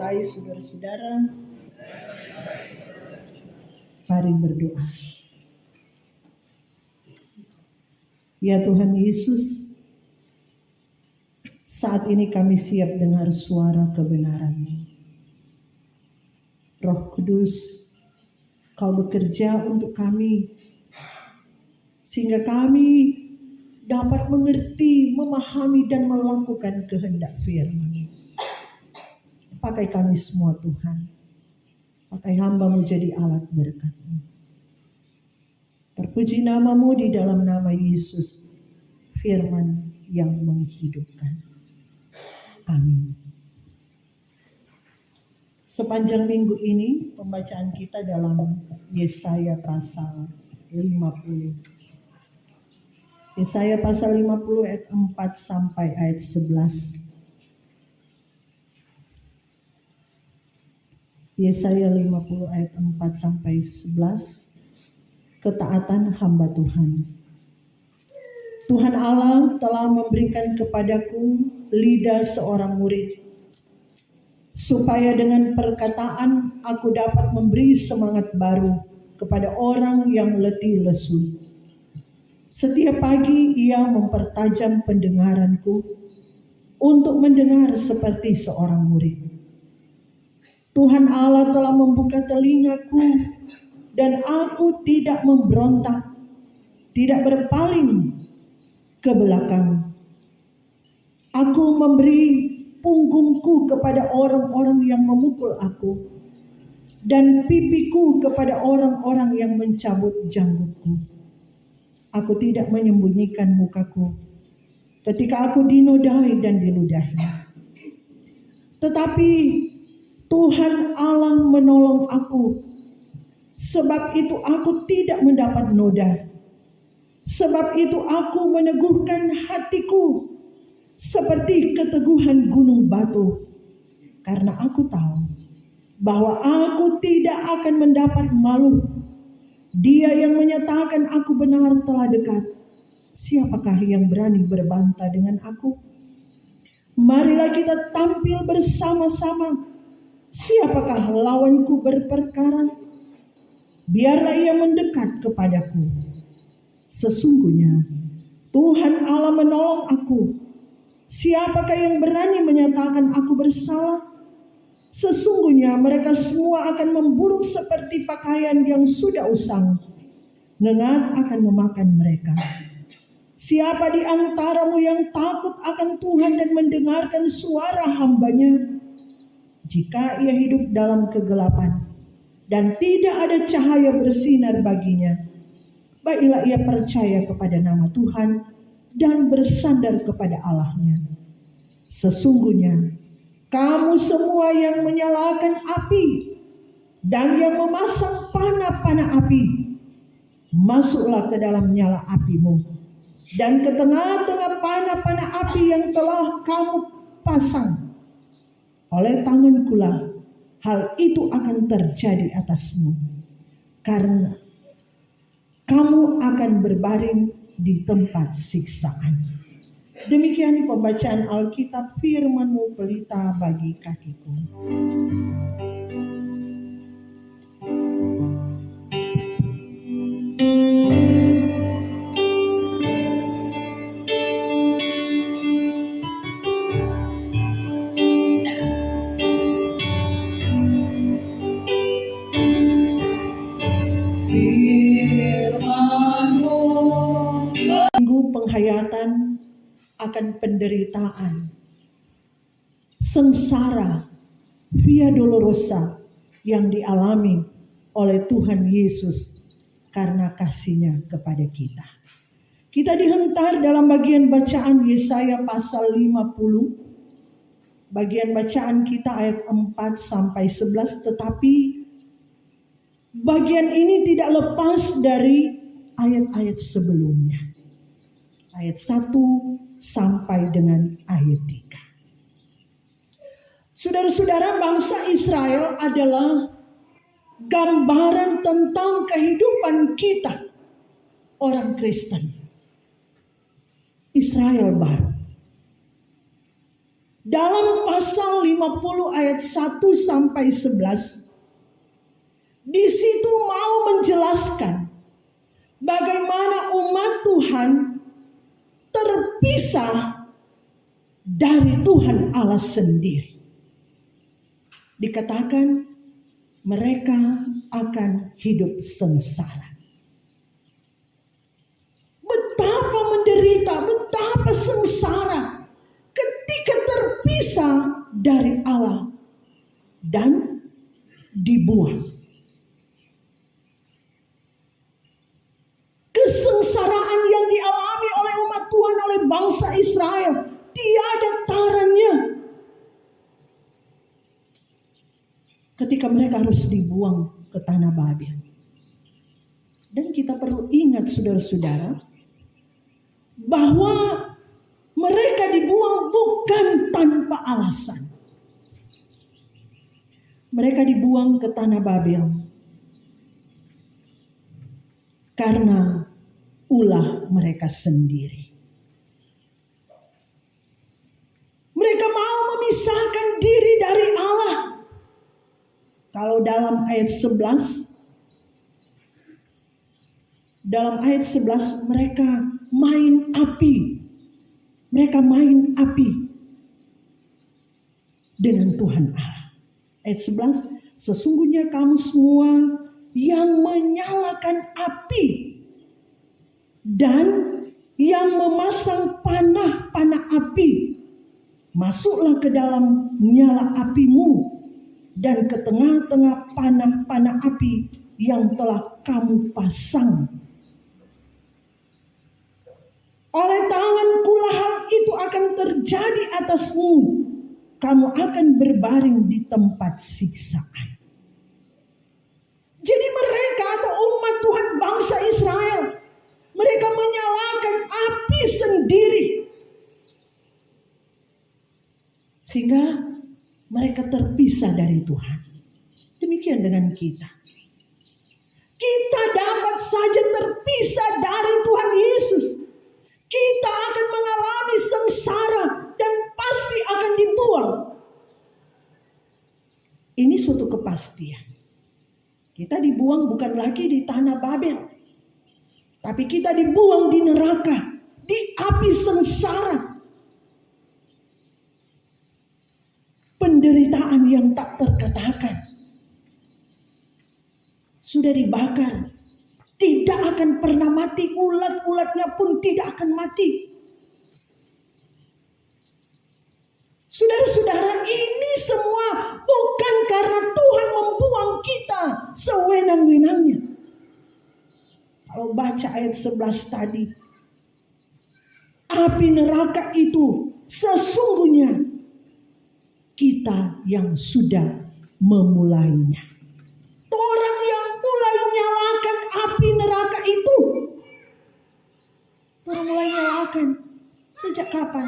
menyertai saudara-saudara. Mari berdoa. Ya Tuhan Yesus, saat ini kami siap dengar suara kebenaran-Mu. Roh Kudus, Kau bekerja untuk kami, sehingga kami dapat mengerti, memahami, dan melakukan kehendak firman. Pakai kami semua Tuhan. Pakai hamba-Mu jadi alat berkat-Mu. Terpuji nama-Mu di dalam nama Yesus, firman yang menghidupkan. Amin. Sepanjang minggu ini pembacaan kita dalam Yesaya pasal 50. Yesaya pasal 50 ayat 4 sampai ayat 11. Yesaya 50 ayat 4 sampai 11. Ketaatan hamba Tuhan. Tuhan Allah telah memberikan kepadaku lidah seorang murid, supaya dengan perkataan aku dapat memberi semangat baru kepada orang yang letih lesu. Setiap pagi ia mempertajam pendengaranku untuk mendengar seperti seorang murid. Tuhan Allah telah membuka telingaku dan aku tidak memberontak, tidak berpaling ke belakang. Aku memberi punggungku kepada orang-orang yang memukul aku, dan pipiku kepada orang-orang yang mencabut janggutku. Aku tidak menyembunyikan mukaku ketika aku dinodai dan diludahi. Tetapi Tuhan Allah menolong aku, sebab itu aku tidak mendapat noda. Sebab itu aku meneguhkan hatiku seperti keteguhan gunung batu, karena aku tahu bahwa aku tidak akan mendapat malu. Dia yang menyatakan aku benar telah dekat. Siapakah yang berani berbantah dengan aku? Marilah kita tampil bersama-sama. Siapakah lawanku berperkara? Biarlah ia mendekat kepadaku. Sesungguhnya Tuhan Allah menolong aku. Siapakah yang berani menyatakan aku bersalah? Sesungguhnya mereka semua akan memburuk seperti pakaian yang sudah usang. Ngengat akan memakan mereka. Siapa di antaramu yang takut akan Tuhan dan mendengarkan suara hamba-Nya? Jika ia hidup dalam kegelapan dan tidak ada cahaya bersinar baginya, baiklah ia percaya kepada nama Tuhan dan bersandar kepada Allah-Nya. Sesungguhnya kamu semua yang menyalakan api dan yang memasang panah-panah api, masuklah ke dalam nyala apimu, dan ke tengah-tengah panah-panah api yang telah kamu pasang. Oleh tangankulah hal itu akan terjadi atasmu, karena kamu akan berbaring di tempat siksaan. Demikian pembacaan Alkitab, firman-Mu pelita bagi kakiku. Penghayatan akan penderitaan, sengsara, via dolorosa yang dialami oleh Tuhan Yesus karena kasih-Nya kepada kita. Kita dihentar dalam bagian bacaan Yesaya pasal 50. Bagian bacaan kita ayat 4 sampai 11, tetapi bagian ini tidak lepas dari ayat-ayat sebelumnya. Ayat 1 sampai dengan ayat 3. Saudara-saudara, bangsa Israel adalah gambaran tentang kehidupan kita, orang Kristen. Israel baru. dalam pasal 50 ayat 1 sampai 11, di situ mau menjelaskan bagaimana umat Tuhan terpisah dari Tuhan Allah sendiri. Dikatakan mereka akan hidup sengsara. Betapa menderita, betapa sengsara ketika terpisah dari Allah dan dibuang. Kesengsaraan yang dialami oleh umat Tuhan, oleh bangsa Israel, tiada taranya. Ketika mereka harus dibuang ke tanah Babel. Dan kita perlu ingat saudara-saudara, bahwa mereka dibuang bukan tanpa alasan. Mereka dibuang ke tanah Babel karena ulah mereka sendiri. Mereka mau memisahkan diri dari Allah. Kalau dalam ayat 11, mereka main api. Mereka main api dengan Tuhan Allah. Ayat 11, sesungguhnya kamu semua yang menyalakan api dan yang memasang panah-panah api, masuklah ke dalam nyala apimu dan ke tengah-tengah panah-panah api yang telah kamu pasang. Oleh tanganku hal itu akan terjadi atasmu. Kamu akan berbaring di tempat siksaan. Jadi mereka atau umat Tuhan bangsa Israel, mereka menyalakan api sendiri. Sehingga mereka terpisah dari Tuhan. Demikian dengan kita. Kita dapat saja terpisah dari Tuhan Yesus. Kita akan mengalami sengsara dan pasti akan dibuang. Ini suatu kepastian. Kita dibuang bukan lagi di tanah Babel, tapi kita dibuang di neraka, di api sengsara. Penderitaan yang tak terkatakan. Sudah dibakar. Tidak akan pernah mati. Ulat-ulatnya pun tidak akan mati. Saudara-saudara, ini semua bukan karena Tuhan membuang kita sewenang-wenangnya. Kalau baca ayat 11 tadi. Api neraka itu sesungguhnya kita yang sudah memulainya. Orang yang mulai nyalakan api neraka itu. Orang mulai nyalakan. Sejak kapan?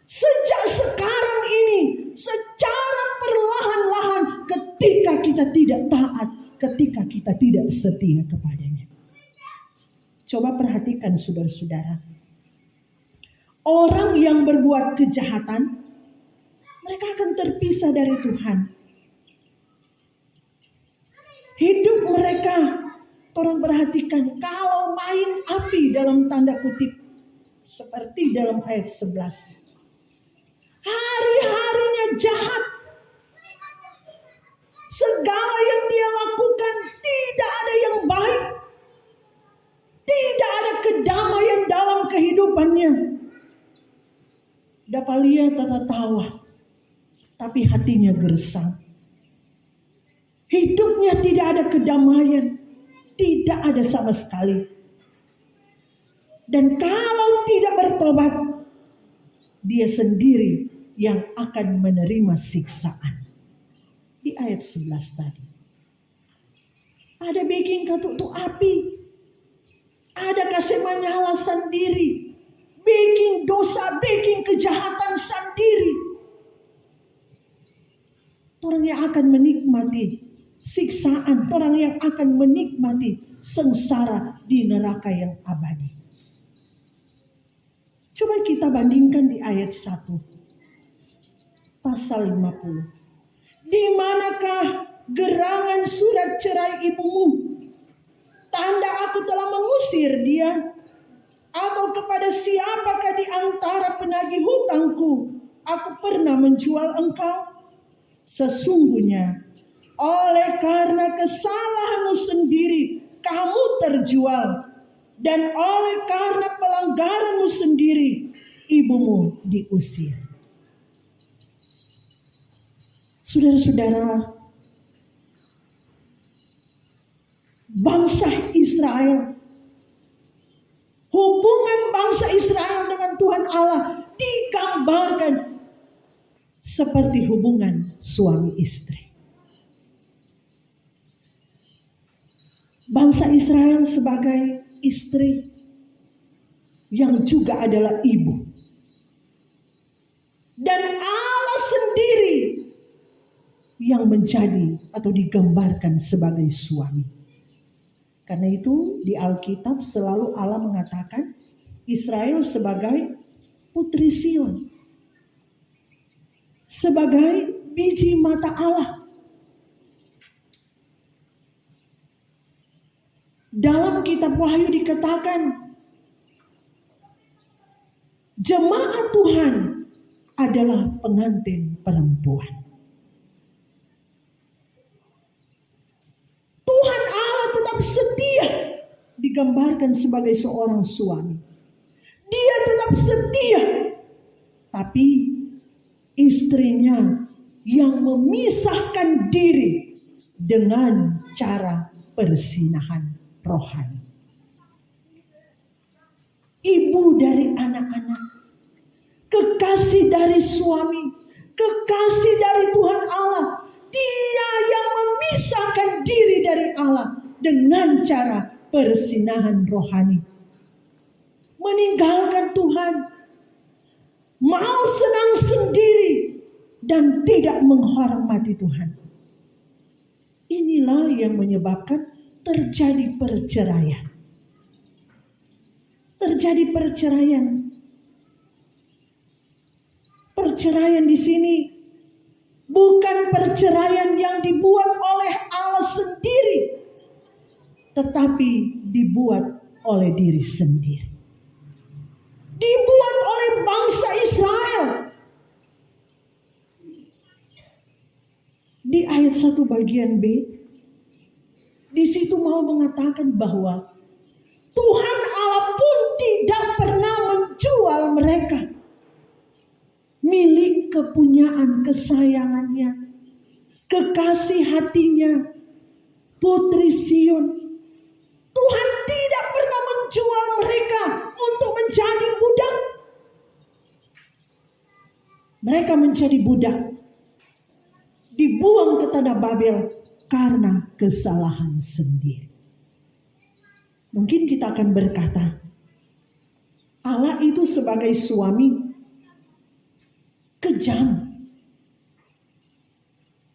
Sejak sekarang ini. Secara perlahan-lahan ketika kita tidak taat. Ketika kita tidak setia kepadanya. Coba perhatikan saudara-saudara. Orang yang berbuat kejahatan, mereka akan terpisah dari Tuhan. Hidup mereka, tolong perhatikan, kalau main api dalam tanda kutip, seperti dalam ayat 11. Hari-harinya jahat. Segala yang dia lakukan tidak ada yang baik. Tidak ada kedamaian dalam kehidupannya. Dapat lihat tertawa, tapi hatinya gersang. Hidupnya tidak ada kedamaian. Tidak ada sama sekali. Dan kalau tidak bertobat, dia sendiri yang akan menerima siksaan. Di ayat 11 tadi. Ada bikin katutu api. Ada kasih menyala sendiri. Bikin dosa, bikin kejahatan sendiri. Orang yang akan menikmati siksaan, orang yang akan menikmati sengsara di neraka yang abadi. Coba kita bandingkan di ayat 1. pasal 50. Di manakah gerangan surat cerai ibumu? Tanda aku telah mengusir dia. Atau kepada siapakah di antara penagih hutangku aku pernah menjual engkau? Sesungguhnya oleh karena kesalahanmu sendiri kamu terjual, dan oleh karena pelanggaranmu sendiri ibumu diusir. Saudara-saudara, bangsa Israel, hubungan bangsa Israel dengan Tuhan Allah digambarkan seperti hubungan suami istri. Bangsa Israel sebagai istri yang juga adalah ibu. Dan Allah sendiri yang menjadi atau digambarkan sebagai suami. Karena itu di Alkitab selalu Allah mengatakan Israel sebagai putri Sion, sebagai biji mata Allah. Dalam kitab Wahyu dikatakan jemaat Tuhan adalah pengantin perempuan. Tuhan Allah tetap setia digambarkan sebagai seorang suami. Dia tetap setia, tapi istrinya yang memisahkan diri dengan cara perzinahan rohani. Ibu dari anak-anak, kekasih dari suami, kekasih dari Tuhan Allah. Dia yang memisahkan diri dari Allah dengan cara perzinahan rohani. Meninggalkan Tuhan, mau senang sendiri dan tidak menghormati Tuhan. Inilah yang menyebabkan terjadi perceraian. Terjadi perceraian. Perceraian di sini bukan perceraian yang dibuat oleh Allah sendiri, tetapi dibuat oleh diri sendiri. Dibuat oleh bangsa Israel. Di ayat 1 bagian B, di situ mau mengatakan bahwa Tuhan Allah pun tidak pernah menjual mereka. Milik kepunyaan kesayangannya, kekasih hatinya, putri Sion. Tuhan tidak pernah menjual mereka untuk menjadi budak. Mereka menjadi budak, dibuang ke tanah Babel karena kesalahan sendiri. Mungkin kita akan berkata, Allah itu sebagai suami kejam.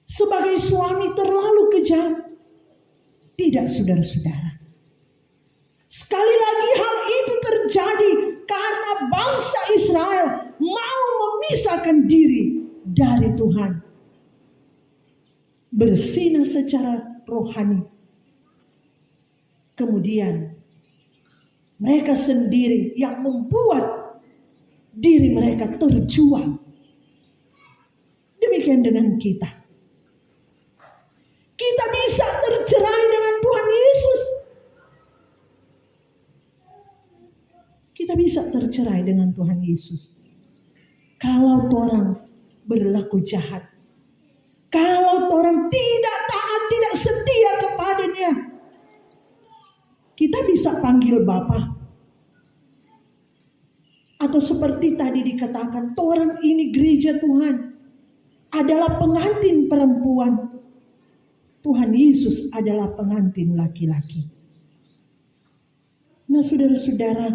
Sebagai suami terlalu kejam. Tidak, saudara-saudara. Sekali lagi hal itu terjadi karena bangsa Israel mau memisahkan diri dari Tuhan. Bersinah secara rohani. Kemudian mereka sendiri yang membuat diri mereka terjual. Demikian dengan kita. Kita bisa tercerai dengan Tuhan Yesus. Kita bisa tercerai dengan Tuhan Yesus. Kalau orang berlaku jahat. Kalau orang tidak taat, tidak setia kepadanya. Kita bisa panggil Bapa. Atau seperti tadi dikatakan, orang ini gereja Tuhan adalah pengantin perempuan. Tuhan Yesus adalah pengantin laki-laki. Nah, saudara-saudara,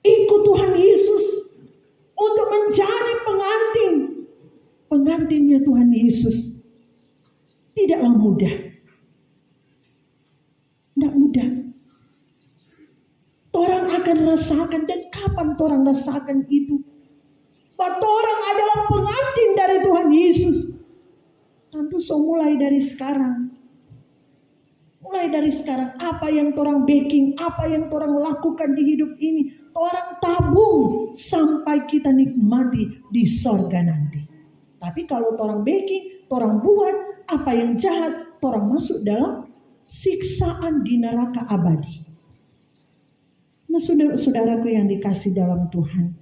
ikut Tuhan Yesus untuk menjadi pengantinnya Tuhan Yesus. Tidaklah mudah. Tidak mudah. Orang akan rasakan, dan kapan orang rasakan itu? bahwa orang adalah pengantin dari Tuhan Yesus. Tentu mulai dari sekarang. Mulai dari sekarang, apa yang orang backing, apa yang orang lakukan di hidup ini, orang tabung sampai kita nikmati di sorga nanti. Tapi kalau orang backing, orang buat apa yang jahat, orang masuk dalam siksaan di neraka abadi. Nah, saudara-saudaraku yang dikasih dalam Tuhan,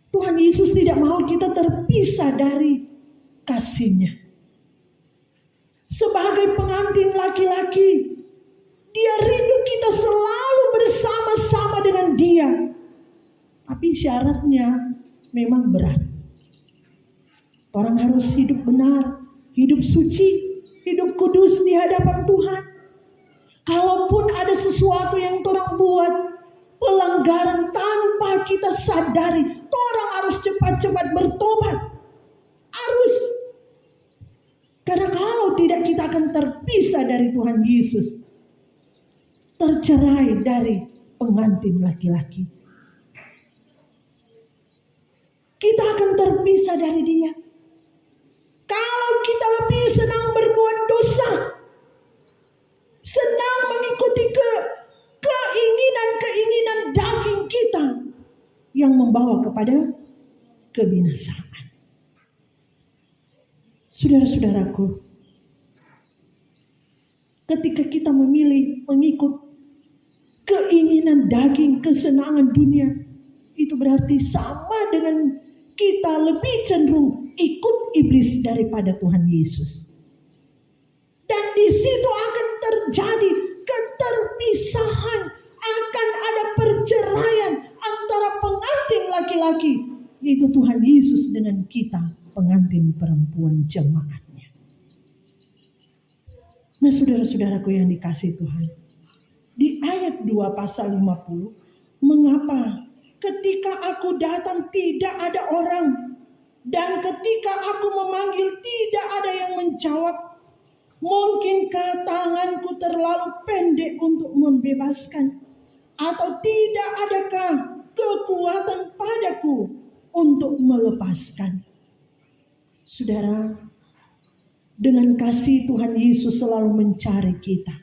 Tuhan Yesus tidak mau kita terpisah dari kasih-Nya. Sebagai pengantin laki-laki, Dia rindu kita selalu bersama-sama dengan Dia. Tapi syaratnya memang berat. Orang harus hidup benar, hidup suci, hidup kudus di hadapan Tuhan. Kalaupun ada sesuatu yang orang buat pelanggaran tanpa kita sadari, orang harus cepat-cepat bertobat. Harus. Karena kalau tidak, kita akan terpisah dari Tuhan Yesus. Tercerai dari pengantin laki-laki. Kita akan terpisah dari Dia. Kalau kita lebih senang berbuat dosa, senang mengikuti keinginan-keinginan daging kita yang membawa kepada kebinasaan. Saudara-saudaraku, ketika kita memilih mengikut keinginan daging, kesenangan dunia, itu berarti sama dengan kita lebih cenderung ikut iblis daripada Tuhan Yesus. Dan di situ akan terjadi keterpisahan, akan ada perceraian antara pengantin laki-laki, yaitu Tuhan Yesus, dengan kita, pengantin perempuan jemaatnya. Nah, saudara-saudaraku yang dikasihi Tuhan, di ayat 2 pasal 50, mengapa ketika aku datang tidak ada orang, dan ketika aku memanggil tidak ada yang menjawab? Mungkinkah tanganku terlalu pendek untuk membebaskan? Atau tidak adakah kekuatan padaku untuk melepaskan? Saudara, dengan kasih Tuhan Yesus selalu mencari kita.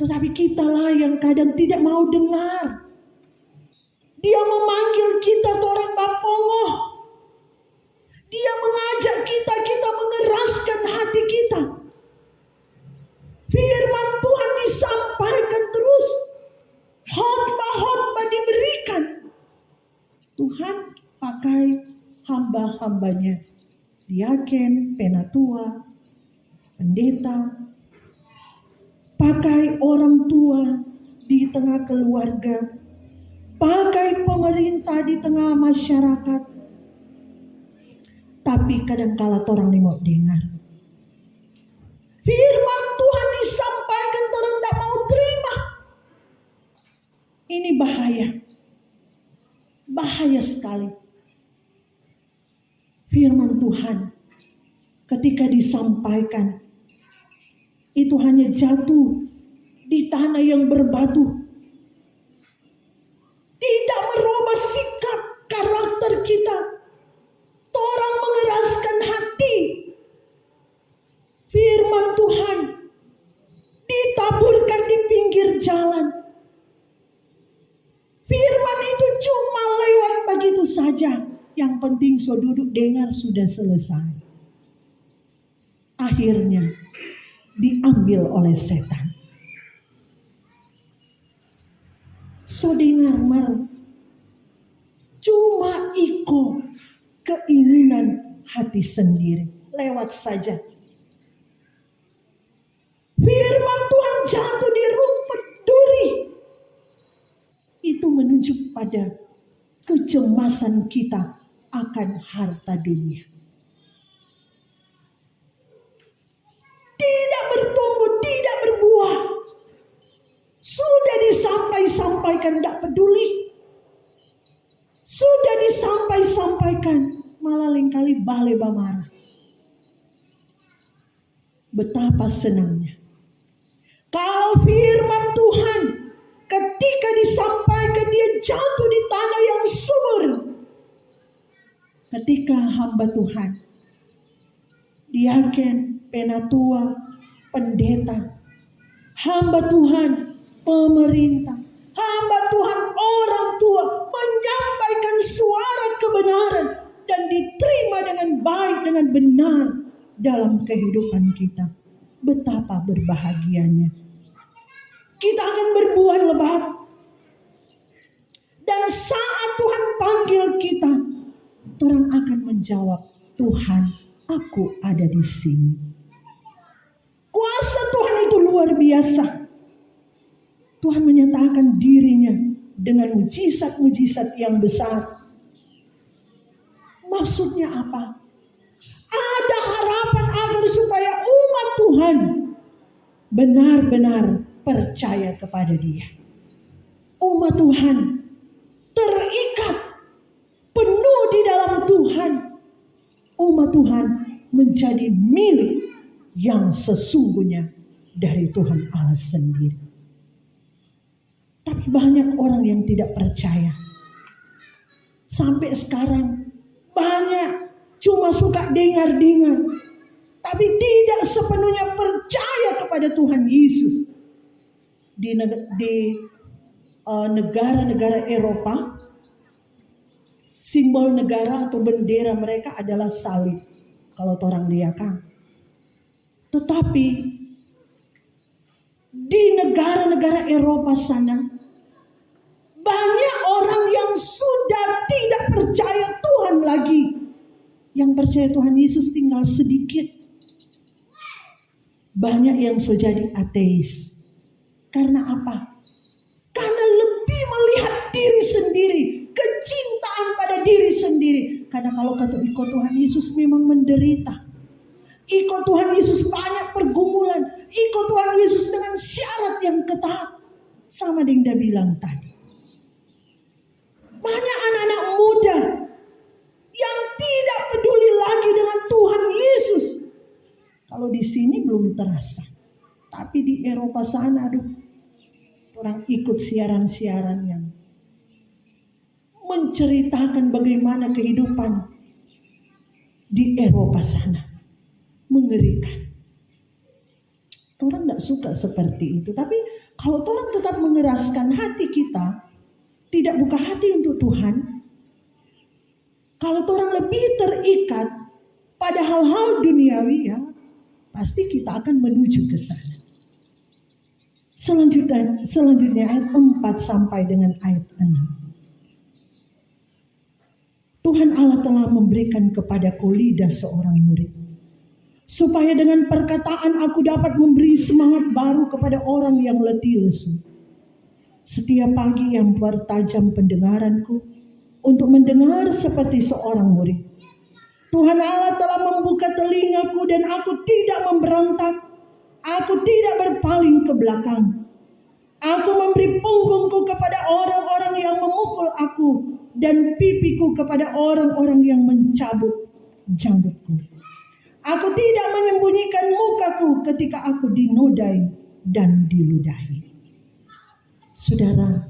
Tetapi kitalah yang kadang tidak mau dengar. Dia memanggil kita orang bapongoh. Dia mengajak kita mengeraskan hati kita. Firman Tuhan disampaikan terus. Khotbah diberikan. Tuhan pakai hamba-hambanya. Diaken, penatua, pendeta. Pakai orang tua di tengah keluarga. Pakai pemerintah di tengah masyarakat. Tapi kadang-kala orang ini mau dengar. Firman Tuhan disampaikan, orang tidak mau terima. Ini bahaya. Bahaya sekali. Firman Tuhan ketika disampaikan, itu hanya jatuh di tanah yang berbatu. Tidak merubah sikap karakter kita. Orang mengeraskan hati. Firman Tuhan ditaburkan di pinggir jalan. Firman itu cuma lewat begitu saja. Yang penting so duduk dengar sudah selesai. Akhirnya diambil oleh setan. So dengar mar, cuma ikut keinginan hati sendiri, lewat saja. Firman Tuhan jatuh di rumput duri. Itu menunjuk pada kecemasan kita akan harta dunia. Tidak bertumbuh, tidak berbuah. Sudah disampaikan, tidak peduli. Sudah disampaikan, malah lengkali bale bamarah. Betapa senangnya kalau firman Tuhan ketika disampaikan dia jatuh di tanah yang subur. Ketika hamba Tuhan, diaken, penatua, pendeta, hamba Tuhan, pemerintah, hamba Tuhan, orang tua menyampaikan suara kebenaran dan diterima dengan baik, dengan benar dalam kehidupan kita. Betapa berbahagianya. Kita akan berbuah lebat. Dan saat Tuhan panggil kita, orang akan menjawab, Tuhan, aku ada di sini. Kuasa Tuhan itu luar biasa. Tuhan menyatakan dirinya dengan mujizat-mujizat yang besar. Maksudnya apa? Ada harapan agar supaya umat Tuhan benar-benar percaya kepada Dia. Umat Tuhan terikat penuh di dalam Tuhan. Umat Tuhan menjadi milik yang sesungguhnya dari Tuhan Allah sendiri. Tapi banyak orang yang tidak percaya. Sampai sekarang banyak cuma suka dengar-dengar, tapi tidak sepenuhnya percaya kepada Tuhan Yesus. Di negara-negara Eropa, simbol negara atau bendera mereka adalah salib. Kalau orang lihat kan. Tetapi di negara-negara Eropa sana, banyak orang yang sudah tidak percaya Tuhan lagi. Yang percaya Tuhan Yesus tinggal sedikit. Banyak yang sudah jadi ateis. Karena apa? Karena lebih melihat diri sendiri. Kecintaan pada diri sendiri. Karena kalau kata ikut Tuhan Yesus memang menderita. Ikut Tuhan Yesus banyak pergumulan. Ikut Tuhan Yesus dengan syarat yang ketat. Sama yang dia bilang tadi. Banyak anak-anak muda yang tidak peduli lagi dengan Tuhan Yesus. Kalau di sini belum terasa. Tapi di Eropa sana, aduh, orang ikut siaran-siaran yang menceritakan bagaimana kehidupan di Eropa sana. Mengerikan. Orang tidak suka seperti itu. Tapi kalau orang tetap mengeraskan hati kita, tidak buka hati untuk Tuhan, kalau orang lebih terikat pada hal-hal duniawi, ya pasti kita akan menuju ke sana. Selanjutnya ayat 4 sampai dengan ayat 6. Tuhan Allah telah memberikan kepadaku lidah seorang murid, supaya dengan perkataan aku dapat memberi semangat baru kepada orang yang letih lesu. Setiap pagi yang bertajam pendengaranku untuk mendengar seperti seorang murid. Tuhan Allah telah membuka telingaku dan aku tidak memberontak. Aku tidak berpaling ke belakang. Aku memberi punggungku kepada orang-orang yang memukul aku dan pipiku kepada orang-orang yang mencabut janggutku. Aku tidak menyembunyikan mukaku ketika aku dinodai dan diludahi. Saudara,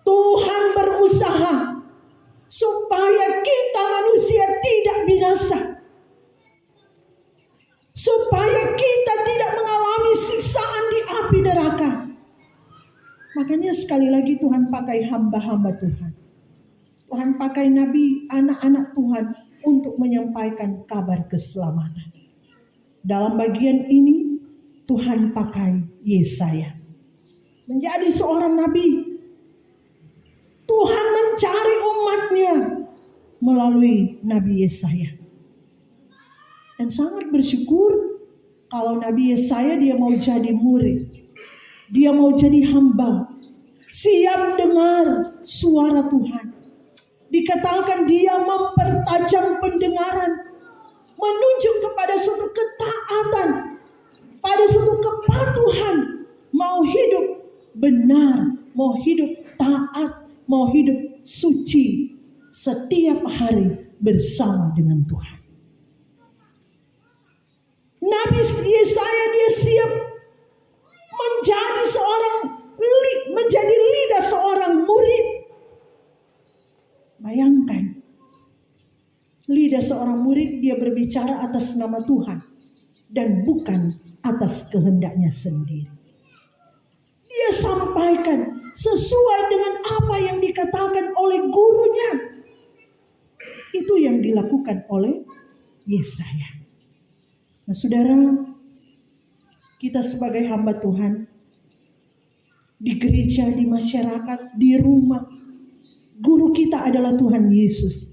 Tuhan berusaha supaya kita manusia tidak binasa. Supaya kita tidak mengalami siksaan di api neraka. Makanya sekali lagi Tuhan pakai hamba-hamba Tuhan. Tuhan pakai nabi, anak-anak Tuhan untuk menyampaikan kabar keselamatan. Dalam bagian ini Tuhan pakai Yesaya. Menjadi seorang nabi. Tuhan mencari umatnya melalui Nabi Yesaya. Dan sangat bersyukur kalau Nabi Yesaya dia mau jadi murid. Dia mau jadi hamba. Siap dengar suara Tuhan. Dikatakan dia mempertajam pendengaran. Menunjuk kepada suatu ketaatan. Pada suatu kepatuhan. Mau hidup benar, mau hidup taat, mau hidup suci setiap hari bersama dengan Tuhan. Nabi Yesaya dia siap menjadi seorang menjadi lidah seorang murid. Bayangkan, lidah seorang murid, dia berbicara atas nama Tuhan dan bukan atas kehendaknya sendiri. Dia sampaikan sesuai dengan apa yang dikatakan oleh gurunya. Itu yang dilakukan oleh Yesaya. Nah, saudara, kita sebagai hamba Tuhan, di gereja, di masyarakat, di rumah, guru kita adalah Tuhan Yesus.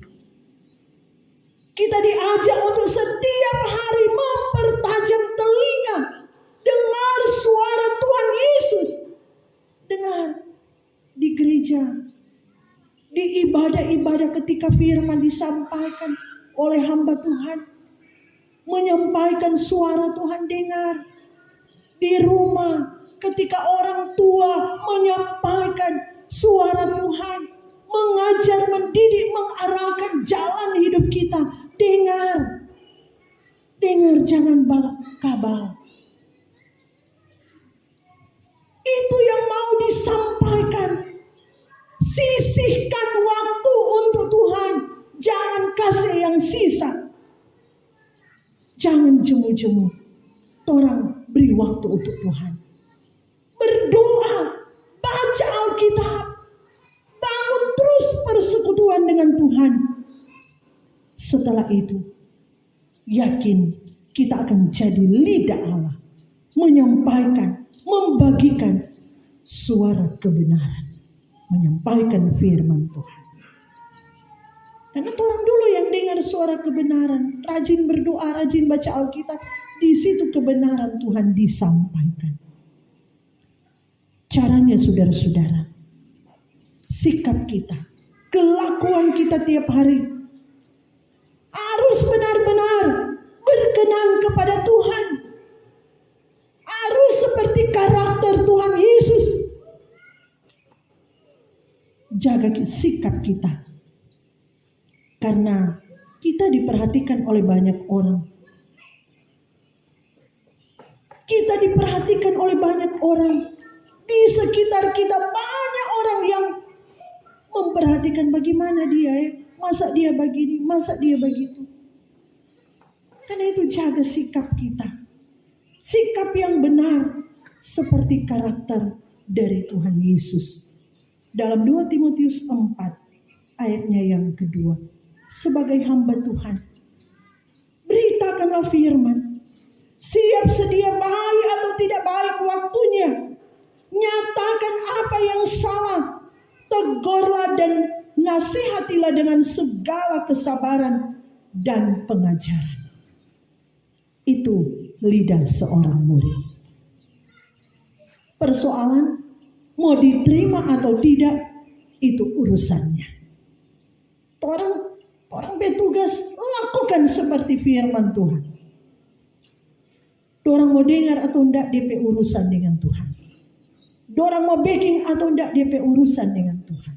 Kita diajak untuk setiap hari mempertajam telinga, dengar suara Tuhan Yesus. Dengar di gereja, di ibadah-ibadah ketika firman disampaikan oleh hamba Tuhan, menyampaikan suara Tuhan, dengar. Di rumah ketika orang tua menyampaikan suara Tuhan, mengajar, mendidik, mengarahkan jalan hidup kita, dengar. Dengar, jangan kabal. Itu yang mau disampaikan. Sisihkan waktu untuk Tuhan. Jangan kasih yang sisa. Jangan jemu-jemu. Orang beri waktu untuk Tuhan. Berdoa. Baca Alkitab. Bangun terus persekutuan dengan Tuhan. Setelah itu, yakin kita akan jadi lidah Allah. Menyampaikan, membagikan suara kebenaran, menyampaikan firman Tuhan. Karena orang dulu yang dengar suara kebenaran, rajin berdoa, rajin baca Alkitab, di situ kebenaran Tuhan disampaikan. Caranya, saudara-saudara, sikap kita, kelakuan kita tiap hari harus benar-benar berkenan kepada Tuhan. Harus seperti karakter Tuhan Yesus. Jaga sikap kita. Karena kita diperhatikan oleh banyak orang. Kita diperhatikan oleh banyak orang. Di sekitar kita banyak orang yang memperhatikan bagaimana dia, masa dia begini, masa dia begitu. Karena itu jaga sikap kita. Sikap yang benar seperti karakter dari Tuhan Yesus. Dalam 2 Timotius 4 ayatnya yang kedua. Sebagai hamba Tuhan, beritakanlah firman. Siap sedia baik atau tidak baik waktunya. Nyatakan apa yang salah. Tegurlah dan nasihatilah dengan segala kesabaran dan pengajaran. Itu lidah seorang murid. Persoalan mau diterima atau tidak, itu urusannya. Orang bertugas lakukan seperti firman Tuhan. Orang mau dengar atau tidak, DP urusan dengan Tuhan. Orang mau backing atau tidak, DP urusan dengan Tuhan.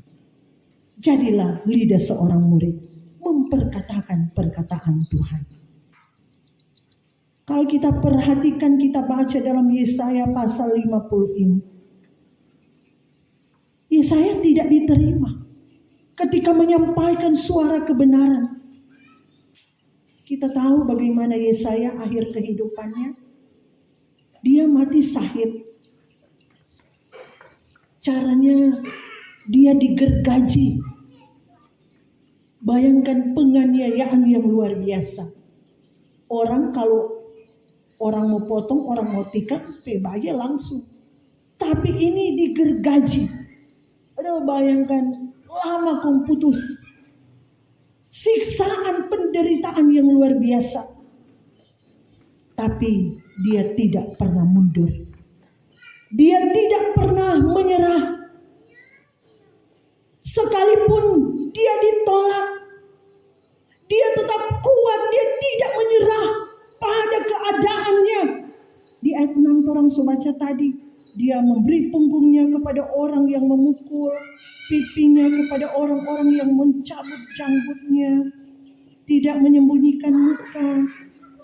Jadilah lidah seorang murid, memperkatakan perkataan Tuhan. Kalau kita perhatikan, kita baca dalam Yesaya pasal 50 ini. Yesaya tidak diterima ketika menyampaikan suara kebenaran. Kita tahu bagaimana Yesaya akhir kehidupannya. Dia mati syahid. Caranya dia digergaji. Bayangkan penganiayaan yang luar biasa. Orang kalau orang mau potong, orang mau tikam, bayar langsung. Tapi ini digergaji. Aduh, bayangkan lama kau putus. Siksaan, penderitaan yang luar biasa. Tapi dia tidak pernah mundur. Dia tidak pernah menyerah. Sekalipun dia ditolak, dia tetap kuat, dia tidak menyerah pada keadaannya. Di ayat 6 orang baca tadi, dia memberi punggungnya kepada orang yang memukul, pipinya kepada orang-orang yang mencabut janggutnya, tidak menyembunyikan muka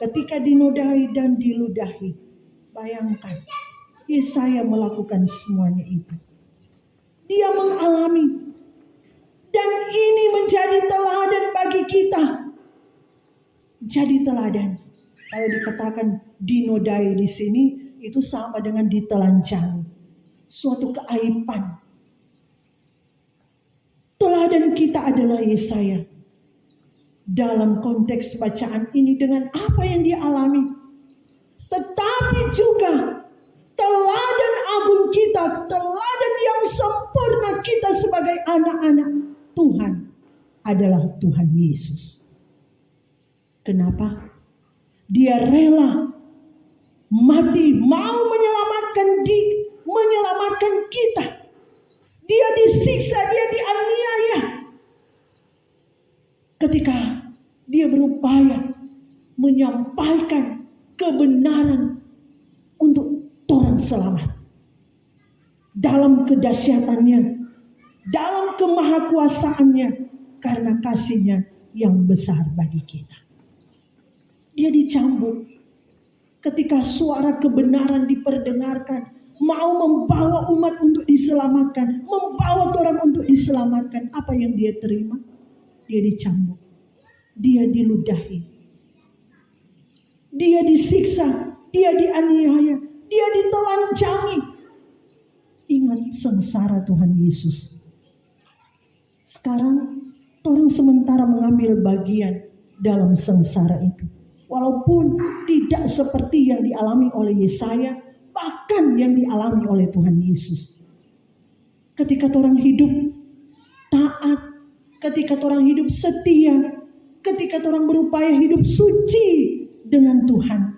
ketika dinodai dan diludahi. Bayangkan, Yesaya melakukan semuanya itu. Dia mengalami. Dan ini menjadi teladan bagi kita. Jadi teladan. Kalau dikatakan dinodai di sini, itu sama dengan ditelanjangi. Suatu keaiban. Teladan kita adalah Yesaya. Dalam konteks bacaan ini dengan apa yang dia alami. Tetapi juga teladan agung kita, teladan yang sempurna kita sebagai anak-anak Tuhan adalah Tuhan Yesus. Kenapa? Dia rela mati, mau menyelamatkan kita. Dia disiksa, dia dianiaya. Ketika dia berupaya menyampaikan kebenaran untuk orang selamat. Dalam kedahsyatannya, dalam kemahakuasaannya, karena kasihnya yang besar bagi kita. Dia dicambuk. Ketika suara kebenaran diperdengarkan, mau membawa umat untuk diselamatkan, membawa orang untuk diselamatkan, apa yang dia terima? Dia dicambuk, dia diludahi, dia disiksa, dia dianiaya, dia ditelanjangi. Ingat sengsara Tuhan Yesus. Sekarang orang sementara mengambil bagian dalam sengsara itu. Walaupun tidak seperti yang dialami oleh Yesaya, bahkan yang dialami oleh Tuhan Yesus. Ketika orang hidup taat, ketika orang hidup setia, ketika orang berupaya hidup suci dengan Tuhan,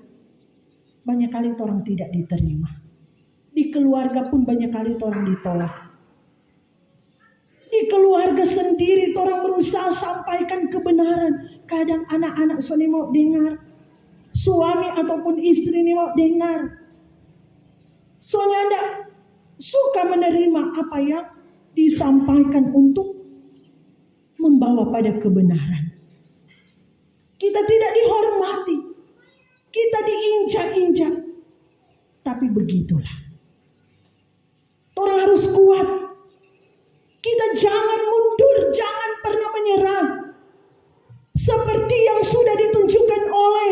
banyak kali orang tidak diterima. Di keluarga pun banyak kali orang ditolak. Di keluarga sendiri orang berusaha sampaikan kebenaran. Kadang anak-anak ini mau dengar, suami ataupun istri ini mau dengar. Soalnya tidak suka menerima apa yang disampaikan untuk membawa pada kebenaran. Kita tidak dihormati, kita diinjak-injak. Tapi begitulah. Orang harus kuat. Kita jangan mundur, jangan pernah menyerah. Seperti yang sudah ditunjukkan oleh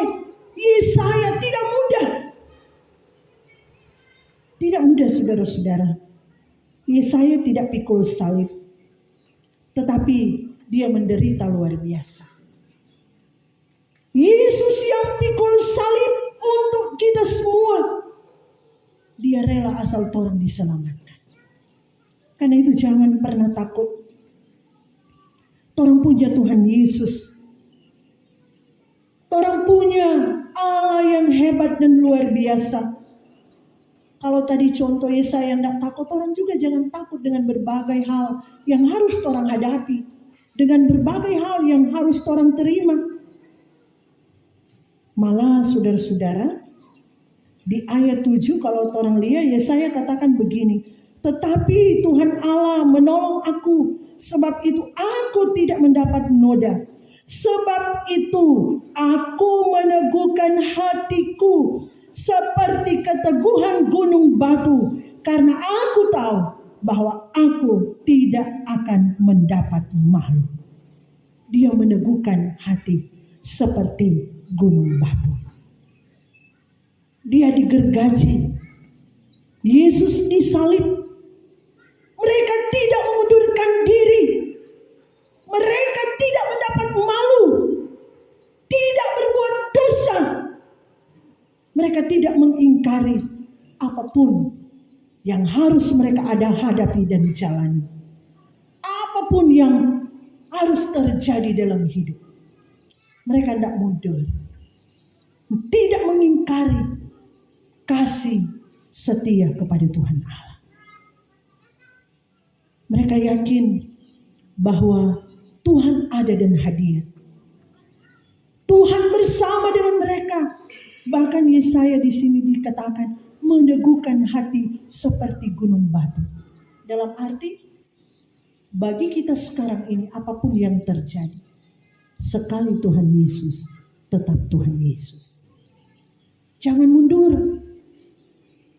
Yesaya, tidak mudah. Tidak mudah saudara-saudara. Yesaya tidak pikul salib. Tetapi dia menderita luar biasa. Yesus yang pikul salib untuk kita semua. Dia rela asal orang diselamatkan. Karena itu jangan pernah takut. Orang punya Tuhan Yesus. Orang punya Allah yang hebat dan luar biasa. Kalau tadi contoh Yesaya tidak takut, orang juga jangan takut dengan berbagai hal yang harus orang hadapi. Dengan berbagai hal yang harus orang terima. Malah saudara-saudara, di ayat 7 kalau orang lihat Yesaya katakan begini. Tetapi Tuhan Allah menolong aku, sebab itu aku tidak mendapat noda. Sebab itu aku meneguhkan hatiku seperti keteguhan gunung batu. Karena aku tahu bahwa aku tidak akan mendapat malu. Dia meneguhkan hati seperti gunung batu. Dia digergaji. Yesus disalib. Mereka tidak mengundurkan diri. Mereka tidak mendapat malu. Tidak berbuat dosa. Mereka tidak mengingkari apapun yang harus mereka hadapi dan jalani. Apapun yang harus terjadi dalam hidup. Mereka tidak mundur. Tidak mengingkari kasih setia kepada Tuhan Allah. Mereka yakin bahwa Tuhan ada dan hadir. Tuhan bersama dengan mereka. Bahkan Yesaya di sini dikatakan meneguhkan hati seperti gunung batu. Dalam arti bagi kita sekarang ini apapun yang terjadi, sekali Tuhan Yesus tetap Tuhan Yesus. Jangan mundur.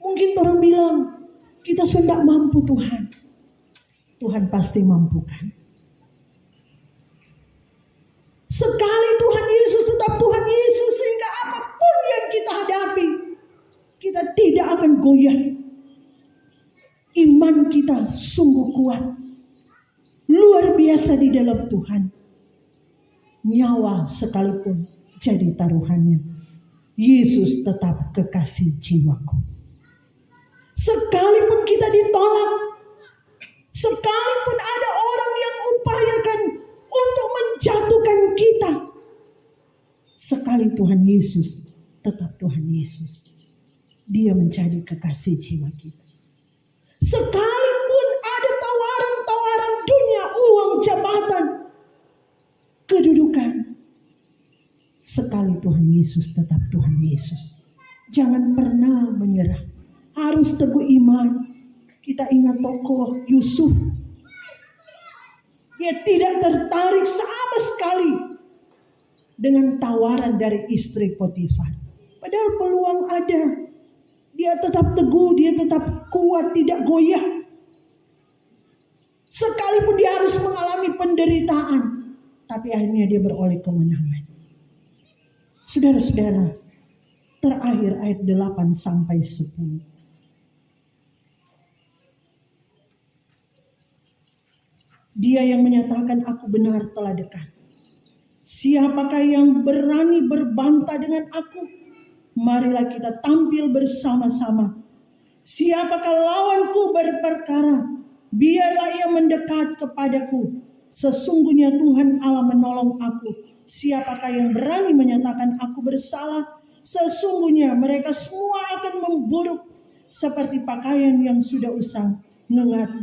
Mungkin orang bilang kita sudah mampu Tuhan. Tuhan pasti mampukan. Sekali Tuhan Yesus tetap Tuhan Yesus, sehingga apapun yang kita hadapi, kita tidak akan goyah. Iman kita sungguh kuat, luar biasa di dalam Tuhan. Nyawa sekalipun jadi taruhannya, Yesus tetap kekasih jiwaku. Sekalipun kita ditolak, sekalipun ada orang yang upayakan untuk menjatuhkan kita, sekali Tuhan Yesus tetap Tuhan Yesus. Dia menjadi kekasih jiwa kita. Sekalipun ada tawaran-tawaran dunia, uang, jabatan, kedudukan, sekali Tuhan Yesus tetap Tuhan Yesus. Jangan pernah menyerah. Harus teguh iman. Kita ingat tokoh Yusuf. Dia tidak tertarik sama sekali dengan tawaran dari istri Potifar. Padahal peluang ada. Dia tetap teguh, dia tetap kuat, tidak goyah. Sekalipun dia harus mengalami penderitaan, tapi akhirnya dia beroleh kemenangan. Saudara-saudara, terakhir ayat 8 sampai 10. Dia yang menyatakan aku benar telah dekat. Siapakah yang berani berbantah dengan aku? Marilah kita tampil bersama-sama. Siapakah lawanku berperkara? Biarlah ia mendekat kepadaku. Sesungguhnya Tuhan Allah menolong aku. Siapakah yang berani menyatakan aku bersalah? Sesungguhnya mereka semua akan memburuk seperti pakaian yang sudah usang, ngengat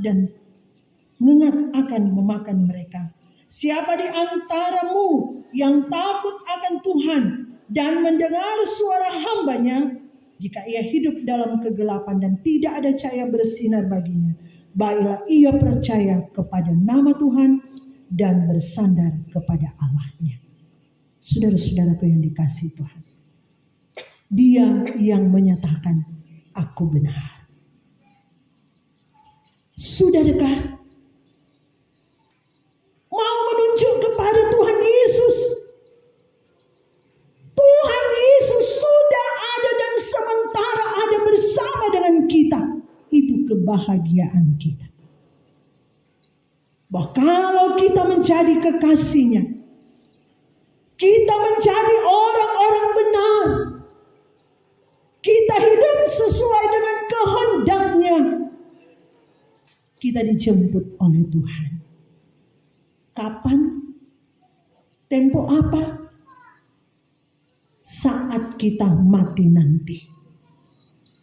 akan memakan mereka. Siapa di antaramu yang takut akan Tuhan dan mendengar suara hambanya, jika ia hidup dalam kegelapan dan tidak ada cahaya bersinar baginya, baiklah ia percaya kepada nama Tuhan dan bersandar kepada Allahnya. Saudara-saudaraku yang dikasihi Tuhan, Dia yang menyatakan aku benar. Sudah dekat, mau menunjuk kepada Tuhan Yesus. Tuhan Yesus sudah ada dan sementara ada bersama dengan kita. Itu kebahagiaan kita. Bahwa kalau kita menjadi kekasihnya, kita menjadi orang-orang benar, kita hidup sesuai dengan kehendaknya, kita dijemput oleh Tuhan. Kapan? Tempo apa? Saat kita mati nanti.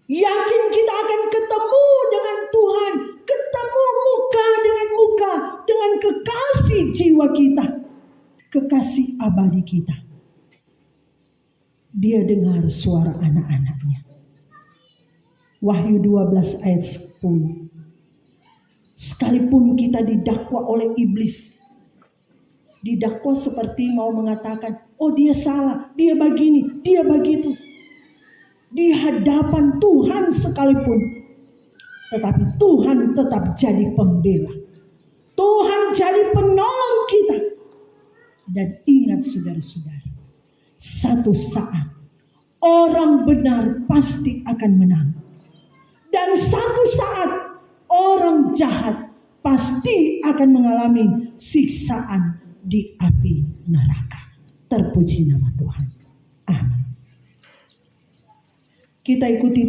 Yakin kita akan ketemu dengan Tuhan, ketemu muka dengan muka dengan kekasih jiwa kita, kekasih abadi kita. Dia dengar suara anak-anaknya. Wahyu 12 ayat 10. Sekalipun kita didakwa oleh iblis, didakwa seperti mau mengatakan, oh dia salah, dia begini, dia begitu. Di hadapan Tuhan sekalipun, tetapi Tuhan tetap jadi pembela. Tuhan jadi penolong kita. Dan ingat saudara-saudara, satu saat orang benar pasti akan menang. Dan satu saat orang jahat pasti akan mengalami siksaan di api neraka. Terpuji nama Tuhan. Amin. Kita ikuti